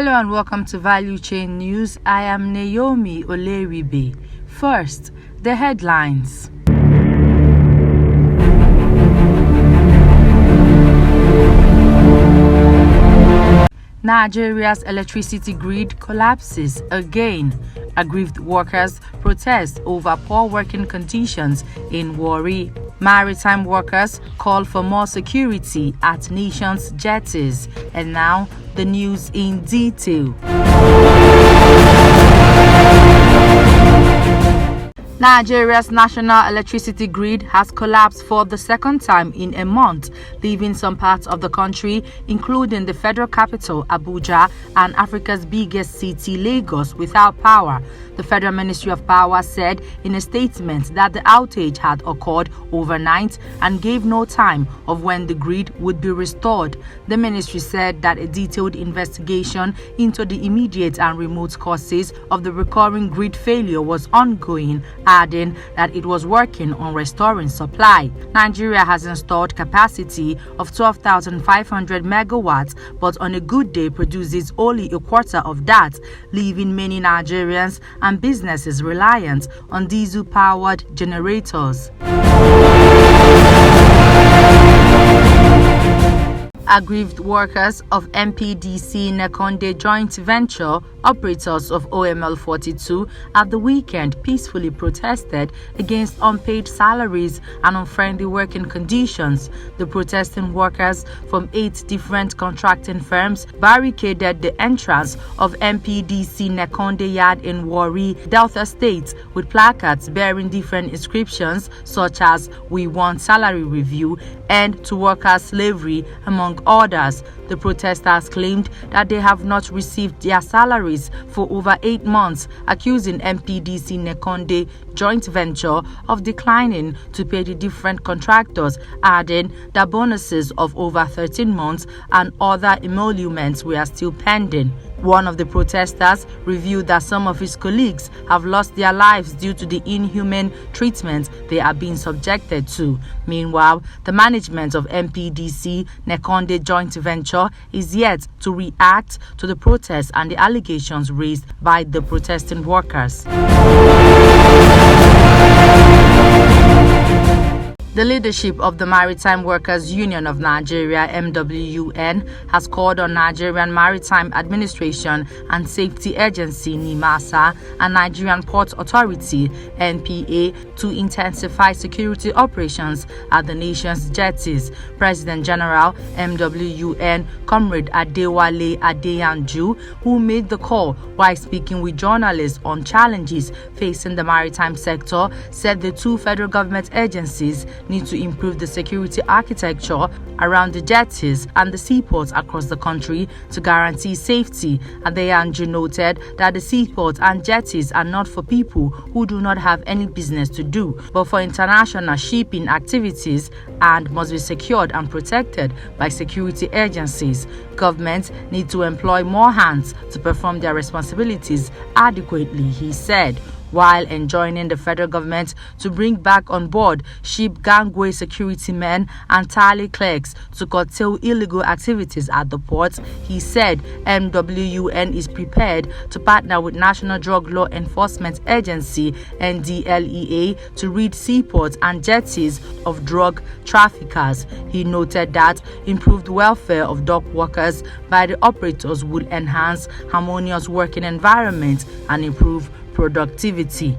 Hello and welcome to Valuechain News. I am Naomi Oleribe. First, the headlines. Nigeria's electricity grid collapses again. Aggrieved workers protest over poor working conditions in Warri. Maritime workers call for more security at nation's jetties. And now, the news in detail. Nigeria's national electricity grid has collapsed for the second time in a month, leaving some parts of the country, including the federal capital, Abuja, and Africa's biggest city, Lagos, without power. The Federal Ministry of Power said in a statement that the outage had occurred overnight and gave no time of when the grid would be restored. The ministry said that a detailed investigation into the immediate and remote causes of the recurring grid failure was ongoing, adding that it was working on restoring supply. Nigeria has installed capacity of 12,500 megawatts, but on a good day produces only a quarter of that, leaving many Nigerians and businesses reliant on diesel-powered generators. Aggrieved workers of MPDC Nekonde joint venture, operators of OML 42, at the weekend peacefully protested against unpaid salaries and unfriendly working conditions. The protesting workers from 8 different contracting firms barricaded the entrance of MPDC Nekonde yard in Warri, Delta State, with placards bearing different inscriptions such as "We Want Salary Review" and "To Workers' Slavery," among others. The protesters claimed that they have not received their salaries for over 8 months, accusing MPDC Nekonde joint venture of declining to pay the different contractors, adding that bonuses of over 13 months and other emoluments were still pending. One of the protesters revealed that some of his colleagues have lost their lives due to the inhumane treatment they are being subjected to. Meanwhile, the management of MPDC Nekonde joint venture is yet to react to the protests and the allegations raised by the protesting workers. The leadership of the Maritime Workers Union of Nigeria, MWUN, has called on Nigerian Maritime Administration and Safety Agency, NIMASA, and Nigerian Port Authority, NPA, to intensify security operations at the nation's jetties. President General, MWUN, Comrade Adewale Adeyanju, who made the call while speaking with journalists on challenges facing the maritime sector, said the 2 federal government agencies need to improve the security architecture around the jetties and the seaports across the country to guarantee safety. Adeyanju noted that the seaports and jetties are not for people who do not have any business to do, but for international shipping activities, and must be secured and protected by security agencies. Governments need to employ more hands to perform their responsibilities adequately, he said, while enjoining the federal government to bring back on board ship gangway security men and tally clerks to curtail illegal activities at the ports. He said MWUN is prepared to partner with National Drug Law Enforcement Agency (NDLEA) to rid seaports and jetties of drug traffickers. He noted that improved welfare of dock workers by the operators would enhance harmonious working environment and improve productivity.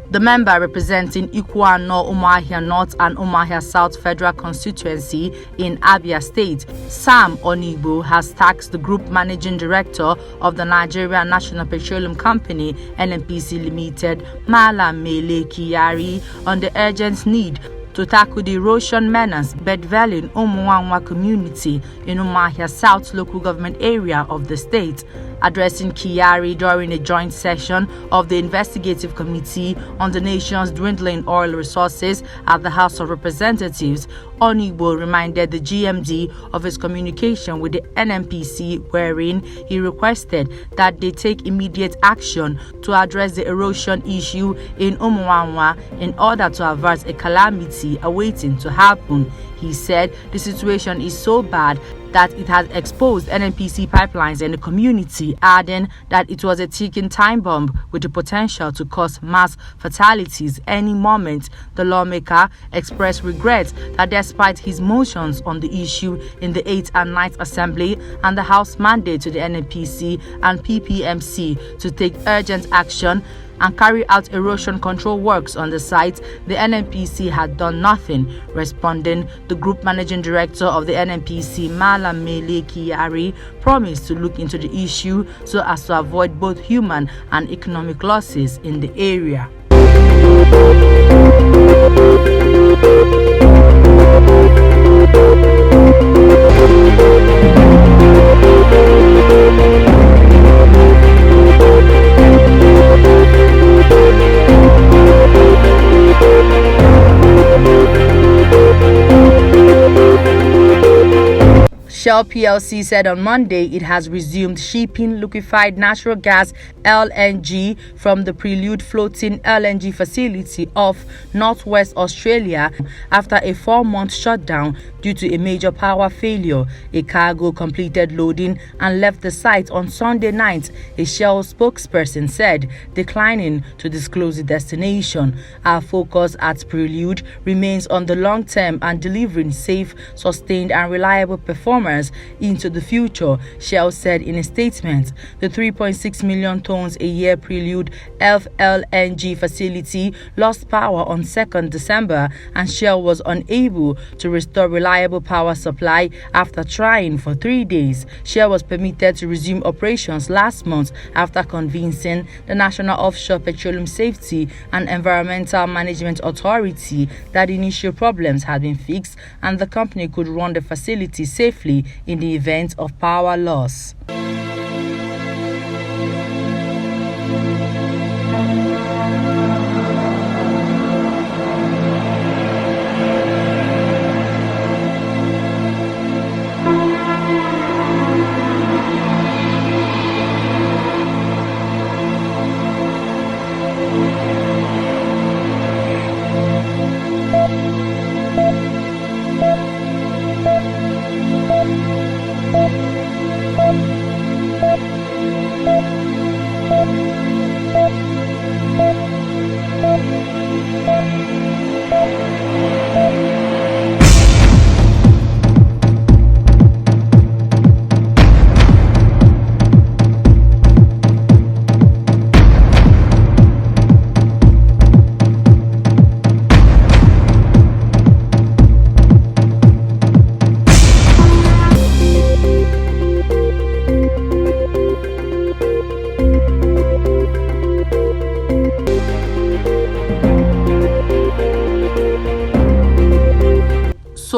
The member representing Ikuano, Umuahia North and Umuahia South Federal Constituency in Abia State, Sam Onigbo, has tasked the Group Managing Director of the Nigeria National Petroleum Company, NNPC Limited, Malam Mele Kiyari, on the urgent need to tackle the erosion menace bedwelling Umuahia community in Umuahia South local government area of the state. Addressing Kyari during a joint session of the Investigative Committee on the nation's dwindling oil resources at the House of Representatives, Onigbo reminded the GMD of his communication with the NNPC, wherein he requested that they take immediate action to address the erosion issue in Umuamwa in order to avert a calamity awaiting to happen. He said the situation is so bad that it has exposed NNPC pipelines in the community, adding that it was a ticking time bomb with the potential to cause mass fatalities any moment. The lawmaker expressed regret that despite his motions on the issue in the 8th and 9th Assembly and the House mandate to the NNPC and PPMC to take urgent action and carry out erosion control works on the site, the NNPC had done nothing. Responding, the Group Managing Director of the NNPC, Malam Mele Kyari, promised to look into the issue so as to avoid both human and economic losses in the area. Shell plc said on Monday it has resumed shipping liquefied natural gas (LNG) from the Prelude floating LNG facility off northwest Australia after a 4-month shutdown due to a major power failure. A cargo completed loading and left the site on Sunday night, a Shell spokesperson said, declining to disclose the destination. Our focus at Prelude remains on the long term and delivering safe, sustained and reliable performance into the future, Shell said in a statement. The 3.6 million tons a year Prelude FLNG facility lost power on 2nd December and Shell was unable to restore reliable power supply after trying for 3 days. Shell was permitted to resume operations last month after convincing the National Offshore Petroleum Safety and Environmental Management Authority that initial problems had been fixed and the company could run the facility safely in the event of power loss.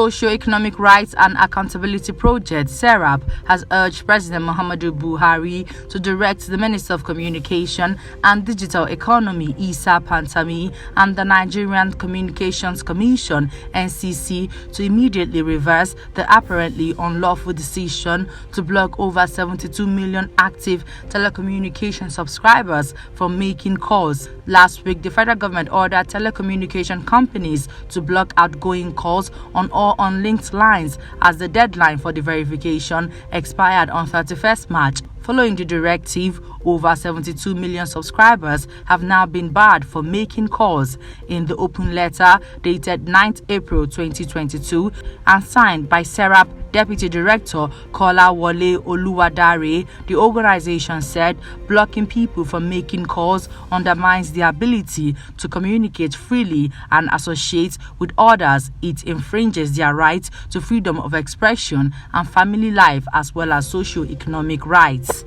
Socio-Economic Rights and Accountability Project (SERAP) has urged President Muhammadu Buhari to direct the Minister of Communication and Digital Economy Isa Pantami and the Nigerian Communications Commission (NCC) to immediately reverse the apparently unlawful decision to block over 72 million active telecommunication subscribers from making calls. Last week, the federal government ordered telecommunication companies to block outgoing calls on all unlinked lines as the deadline for the verification expired on 31st March. Following the directive, over 72 million subscribers have now been barred for making calls. In the open letter dated 9th April 2022 and signed by SERAP Deputy Director Kola Wole Oluwadare, the organization said blocking people from making calls undermines their ability to communicate freely and associate with others. It infringes their right to freedom of expression and family life as well as socio-economic rights.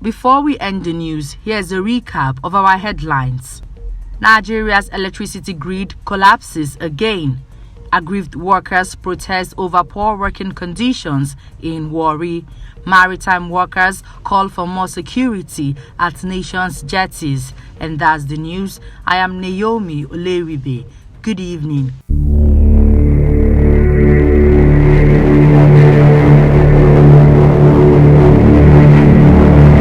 Before we end the news, here's a recap of our headlines. Nigeria's electricity grid collapses again. Aggrieved workers protest over poor working conditions in Warri. Maritime workers call for more security at nation's jetties. And that's the news. I am Naomi Oleribe. Good evening.